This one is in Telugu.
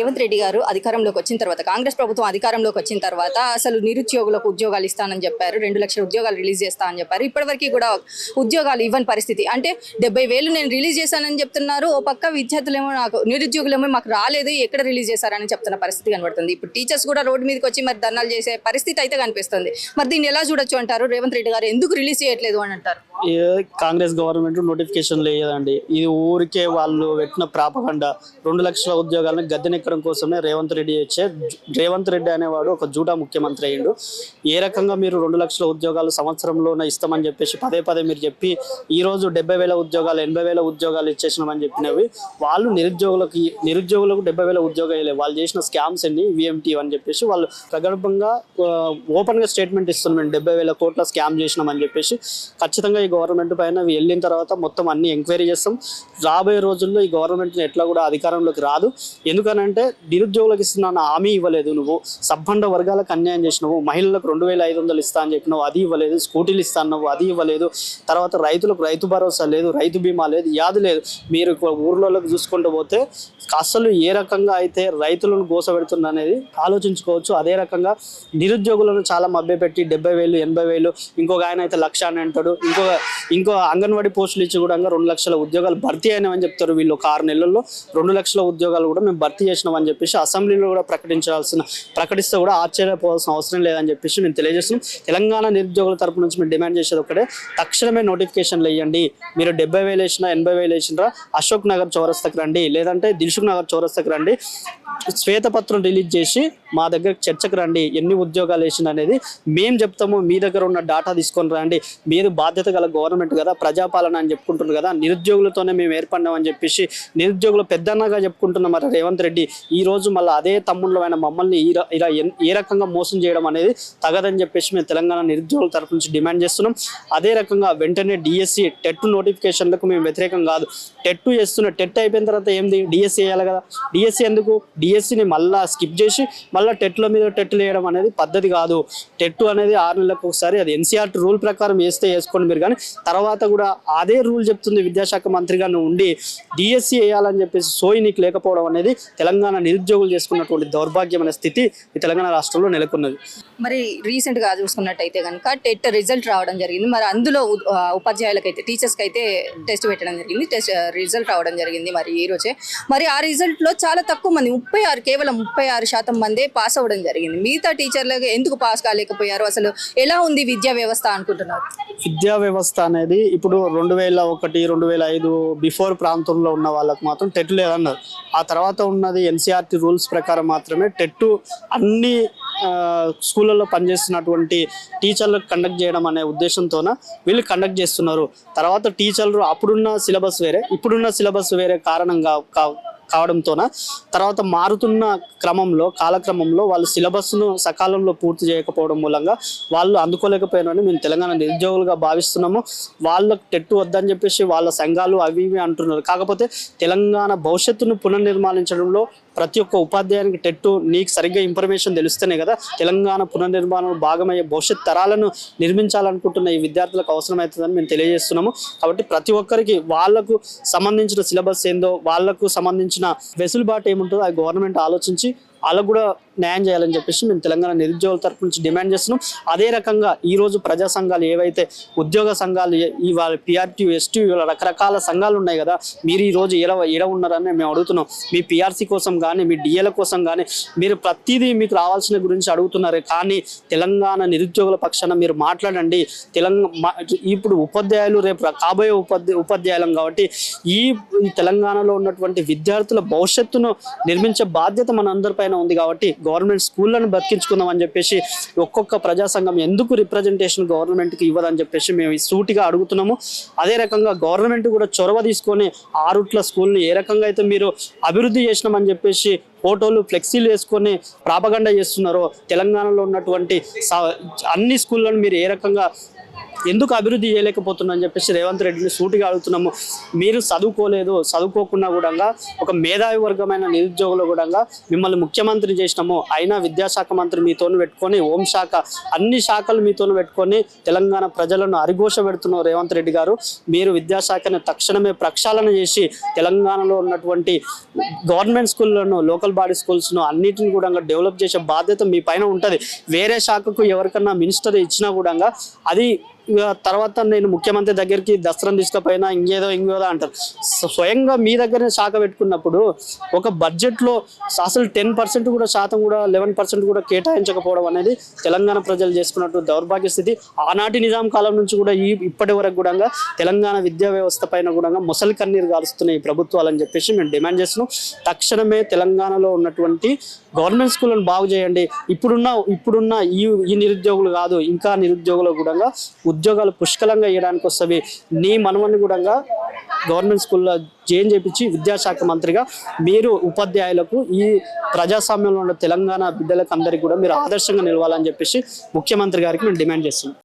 రేవంత్ రెడ్డి గారు అధికారంలోకి వచ్చిన తర్వాత, కాంగ్రెస్ ప్రభుత్వం అధికారంలోకి వచ్చిన తర్వాత అసలు నిరుద్యోగులకు ఉద్యోగాలు ఇస్తానని చెప్పారు. 2 లక్షల ఉద్యోగాలు రిలీజ్ చేస్తానని చెప్పారు. ఇప్పటివరకు కూడా ఉద్యోగాలు ఇవ్వని పరిస్థితి. అంటే 70,000 నేను రిలీజ్ చేశానని చెప్తున్నారు. ఓ పక్క విద్యార్థులేమో నిరుద్యోగులేమో మాకు రాలేదు, ఎక్కడ రిలీజ్ చేశారని చెప్తున్న పరిస్థితి కనబడుతుంది. ఇప్పుడు టీచర్స్ కూడా రోడ్డు మీదకి వచ్చి మరి ధర్నాలు చేసే పరిస్థితి అయితే కనిపిస్తుంది. మరి దీన్ని ఎలా చూడొచ్చు అంటారు? రేవంత్ రెడ్డి గారు ఎందుకు రిలీజ్ చేయట్లేదు అని అంటారు? కాంగ్రెస్ గవర్నమెంట్ నోటిఫికేషన్ లేదండి. ఇది ఊరికే వాళ్ళు పెట్టిన ప్రాపగండ. 2 లక్షల ఉద్యోగాలను గద్దెనెక్కడం కోసమే రేవంత్ రెడ్డి అనేవాడు ఒక జూటా ముఖ్యమంత్రి అయ్యిండు. ఏ రకంగా మీరు 2 లక్షల ఉద్యోగాలు సంవత్సరంలోనే ఇస్తామని చెప్పేసి పదే మీరు చెప్పి ఈరోజు 70,000 ఉద్యోగాలు 80,000 ఉద్యోగాలు ఇచ్చేసినామని చెప్పినవి వాళ్ళు నిరుద్యోగులకు 70,000 ఉద్యోగాలు వేయలేదు. వాళ్ళు చేసిన స్కామ్స్ అన్ని విఎంటీ అని చెప్పేసి వాళ్ళు ప్రగల్భంగా ఓపెన్గా స్టేట్మెంట్ ఇస్తున్నాం. 70,000 కోట్ల స్కామ్ చేసినామని చెప్పేసి. ఖచ్చితంగా ఈ గవర్నమెంట్ పైన వెళ్ళిన తర్వాత మొత్తం అన్ని ఎంక్వైరీ చేస్తాం. రాబోయే రోజుల్లో ఈ గవర్నమెంట్ ఎట్లా కూడా అధికారంలోకి రాదు. ఎందుకనంటే నిరుద్యోగులకు ఇస్తున్న హామీ ఇవ్వలేదు, నువ్వు సబ్బండ వర్గాలకు అన్యాయం చేసినావు. మహిళలకు 2,500 ఇస్తా అని చెప్పినావు, అది ఇవ్వలేదు. స్కూటీలు ఇస్తా అన్నావు, అది ఇవ్వలేదు. తర్వాత రైతులకు రైతు భరోసా లేదు, రైతు బీమా లేదు, యాది లేదు. మీరు ఊర్లలోకి చూసుకుంటూ పోతే అసలు ఏ రకంగా అయితే రైతులను గోసపెడుతుంది అనేది ఆలోచించుకోవచ్చు. అదే రకంగా నిరుద్యోగులను చాలా మభ్యపెట్టి 70,000 80,000 ఇంకొక ఆయన అయితే 1,00,000 అని అంటాడు. ఇంకో అంగన్వాడీ పోస్టులు ఇచ్చి కూడా 2 లక్షల ఉద్యోగాలు భర్తీ అయినామని చెప్తారు. వీళ్ళు ఒక 6 నెలల్లో 2 లక్షల ఉద్యోగాలు కూడా మేము భర్తీ చేసినామని చెప్పేసి అసెంబ్లీలో కూడా ప్రకటిస్తే కూడా ఆశ్చర్యపోవాల్సిన అవసరం లేదని చెప్పేసి మేము తెలియజేస్తున్నాం. తెలంగాణ నిరుద్యోగుల తరపు నుంచి మేము డిమాండ్ చేసేది ఒకటే, తక్షణమే నోటిఫికేషన్లు వేయండి. మీరు 70,000 వేసినా 80,000 వేసినా అశోక్ నగర్ చౌరస్తాకి రండి, లేదంటే దిల్సుఖ్ నగర్ చౌరస్తాకి రండి, శ్వేతపత్రం రిలీజ్ చేసి మా దగ్గర చర్చకు రండి. ఎన్ని ఉద్యోగాలు వేసిన అనేది మేము చెప్తాము. మీ దగ్గర ఉన్న డాటా తీసుకొని రండి. మీరు బాధ్యత గల గవర్నమెంట్ కదా, ప్రజాపాలన అని చెప్పుకుంటున్నారు కదా, నిరుద్యోగులతోనే మేము ఏర్పడినామని చెప్పేసి నిరుద్యోగులు పెద్దన్నగా చెప్పుకుంటున్నాం. మరి రేవంత్ రెడ్డి ఈ రోజు మళ్ళీ అదే తమ్ముళ్ళమైన మమ్మల్ని ఇలా ఏ రకంగా మోసం చేయడం అనేది తగదని చెప్పేసి మేము తెలంగాణ నిరుద్యోగుల తరఫు నుంచి డిమాండ్ చేస్తున్నాం. అదే రకంగా వెంటనే డిఎస్సి టెట్ నోటిఫికేషన్లకు మేము వ్యతిరేకం కాదు. టెట్ అయిపోయిన తర్వాత ఏంది, డిఎస్సి వేయాలి కదా. డిఎస్సి ఎందుకు? డిఎస్సిని మళ్ళీ స్కిప్ చేసి మళ్ళీ టెట్ల మీద టెట్లు వేయడం అనేది పద్ధతి కాదు. టెట్ అనేది 6 నెలలకు ఒకసారి, అది ఎన్సీఆర్టీ రూల్ ప్రకారం వేసుకోండి మీరు. కానీ తర్వాత కూడా అదే రూల్ చెప్తుంది విద్యాశాఖ మంత్రిగా నువ్వు ఉండి డిఎస్సి వేయాలని చెప్పేసి సోయి నీకు లేకపోవడం అనేది తెలంగాణ నిరుద్యోగులు చేసుకున్నటువంటి దౌర్భాగ్యమైన స్థితి ఈ తెలంగాణ రాష్ట్రంలో నెలకొన్నది. మరి రీసెంట్గా చూసుకున్నట్టయితే కనుక టెట్ రిజల్ట్ రావడం జరిగింది. మరి అందులో ఉపాధ్యాయులకైతే టీచర్స్కి అయితే టెస్ట్ పెట్టడం జరిగింది, టెస్ట్ రిజల్ట్ రావడం జరిగింది మరి ఈ రోజే. మరి ఆ రిజల్ట్లో చాలా తక్కువ మంది, కేవలం 36% మందే పాస్ అవ్వడం జరిగింది. మిగతా టీచర్లకు ఎందుకు పాస్ కాలేకపోయారు? అసలు ఎలా ఉంది విద్యా వ్యవస్థ అనుకుంటున్నారు? విద్యా వ్యవస్థ అనేది ఇప్పుడు 2001 2005 బిఫోర్ ప్రాంతంలో ఉన్న వాళ్ళకు మాత్రం టెట్ లేదన్నారు. ఆ తర్వాత ఉన్నది ఎన్సీఆర్టీ రూల్స్ ప్రకారం మాత్రమే టెట్ అన్ని స్కూళ్ళల్లో పనిచేస్తున్నటువంటి టీచర్లకు కండక్ట్ చేయడం అనే ఉద్దేశంతోన వీళ్ళు కండక్ట్ చేస్తున్నారు. తర్వాత టీచర్లు అప్పుడున్న సిలబస్ వేరే, ఇప్పుడున్న సిలబస్ వేరే కావడంతోన తర్వాత మారుతున్న కాలక్రమంలో వాళ్ళు సిలబస్ను సకాలంలో పూర్తి చేయకపోవడం మూలంగా వాళ్ళు అందుకోలేకపోయినారని మేము తెలంగాణ నిరుద్యోగులుగా భావిస్తున్నాము. వాళ్ళకు టెట్ వద్దని చెప్పేసి వాళ్ళ సంఘాలు అవి ఇవి అంటున్నారు. కాకపోతే తెలంగాణ భవిష్యత్తును పునర్నిర్మాణించడంలో ప్రతి ఒక్క ఉపాధ్యాయునికి టెట్ నీకు సరిగ్గా ఇన్ఫర్మేషన్ తెలుస్తేనే కదా తెలంగాణ పునర్నిర్మాణం భాగమయ్యే భవిష్యత్ తరాలను నిర్మించాలనుకుంటున్న ఈ విద్యార్థులకు అవసరమవుతుందని మేము తెలియజేస్తున్నాము. కాబట్టి ప్రతి ఒక్కరికి వాళ్లకు సంబంధించిన సిలబస్ ఏందో, వాళ్లకు సంబంధించిన వెసులుబాటు ఏముంటుందో ఆ గవర్నమెంట్ ఆలోచించి వాళ్ళకు కూడా న్యాయం చేయాలని చెప్పేసి మేము తెలంగాణ నిరుద్యోగుల తరపు నుంచి డిమాండ్ చేస్తున్నాం. అదే రకంగా ఈరోజు ప్రజా సంఘాలు ఏవైతే ఉద్యోగ సంఘాలు ఇవాళ పిఆర్టీ ఎస్టీ రకరకాల సంఘాలు ఉన్నాయి కదా, మీరు ఈరోజు ఎడ ఉన్నారని మేము అడుగుతున్నాం. మీ పిఆర్సీ కోసం కానీ మీ డిఏల కోసం కానీ మీరు ప్రతిదీ మీకు రావాల్సిన గురించి అడుగుతున్నారు. కానీ తెలంగాణ నిరుద్యోగుల పక్షాన మీరు మాట్లాడండి. ఇప్పుడు ఉపాధ్యాయులు రేపు కాబోయే ఉపాధ్యాయులం కాబట్టి ఈ తెలంగాణలో ఉన్నటువంటి విద్యార్థుల భవిష్యత్తును నిర్మించే బాధ్యత మన అందరిపైన ఉంది. కాబట్టి గవర్నమెంట్ స్కూళ్ళను బతికించుకుందాం అని చెప్పేసి ఒక్కొక్క ప్రజా సంఘం ఎందుకు రిప్రజెంటేషన్ గవర్నమెంట్కి ఇవ్వదని చెప్పేసి మేము సూటిగా అడుగుతున్నాము. అదే రకంగా గవర్నమెంట్ కూడా చొరవ తీసుకొని 6 స్కూల్ని ఏ రకంగా అయితే మీరు అభివృద్ధి చేసినామని చెప్పేసి ఫోటోలు ఫ్లెక్సీలు వేసుకొని ప్రాపగండా చేస్తున్నారో, తెలంగాణలో ఉన్నటువంటి అన్ని స్కూళ్ళను మీరు ఏ రకంగా ఎందుకు అభివృద్ధి చేయలేకపోతున్నా అని చెప్పేసి రేవంత్ రెడ్డిని సూటిగా అడుగుతున్నాము. మీరు చదువుకోలేదు, చదువుకోకుండా కూడా ఒక మేధావి వర్గమైన నిరుద్యోగులు కూడా మిమ్మల్ని ముఖ్యమంత్రి చేసినాము, అయినా విద్యాశాఖ మంత్రి మీతోను పెట్టుకొని, హోంశాఖ అన్ని శాఖలు మీతోను పెట్టుకొని తెలంగాణ ప్రజలను అరిఘోష పెడుతున్నారు రేవంత్ రెడ్డి గారు. మీరు విద్యాశాఖను తక్షణమే ప్రక్షాళన చేసి తెలంగాణలో ఉన్నటువంటి గవర్నమెంట్ స్కూళ్ళను, లోకల్ బాడీ స్కూల్స్ను అన్నిటిని కూడా డెవలప్ చేసే బాధ్యత మీ పైన ఉంటుంది. వేరే శాఖకు ఎవరికన్నా మినిస్టర్ ఇచ్చినా కూడా అది తర్వాత నేను ముఖ్యమంత్రి దగ్గరికి దసరం తీసుకుపోయినా ఇంకేదో అంటారు. స్వయంగా మీ దగ్గర శాఖ పెట్టుకున్నప్పుడు ఒక బడ్జెట్లో అసలు 10% కూడా శాతం కూడా 11% కూడా కేటాయించకపోవడం అనేది తెలంగాణ ప్రజలు చేసుకున్నట్టు దౌర్భాగ్య స్థితి. ఆనాటి నిజాం కాలం నుంచి కూడా ఇప్పటి వరకు కూడా తెలంగాణ విద్యా వ్యవస్థ పైన కూడా మొసలి కన్నీరు గారుస్తున్న ఈ ప్రభుత్వాలని చెప్పేసి మేము డిమాండ్ చేస్తున్నాం. తక్షణమే తెలంగాణలో ఉన్నటువంటి గవర్నమెంట్ స్కూళ్ళను బాగు చేయండి. ఇప్పుడున్న ఈ నిరుద్యోగులు కాదు, ఇంకా నిరుద్యోగులు కూడా ఉద్యోగాలు పుష్కలంగా ఇవ్వడానికి వస్తుంది. నీ మనవన్ని కూడా గవర్నమెంట్ స్కూల్లో జాయిన్ చేయించి విద్యాశాఖ మంత్రిగా మీరు ఉపాధ్యాయులకు ఈ ప్రజాస్వామ్యంలో ఉన్న తెలంగాణ బిడ్డలకు అందరికీ కూడా మీరు ఆదర్శంగా నిలవాలని చెప్పేసి ముఖ్యమంత్రి గారికి మేము డిమాండ్ చేస్తున్నాం.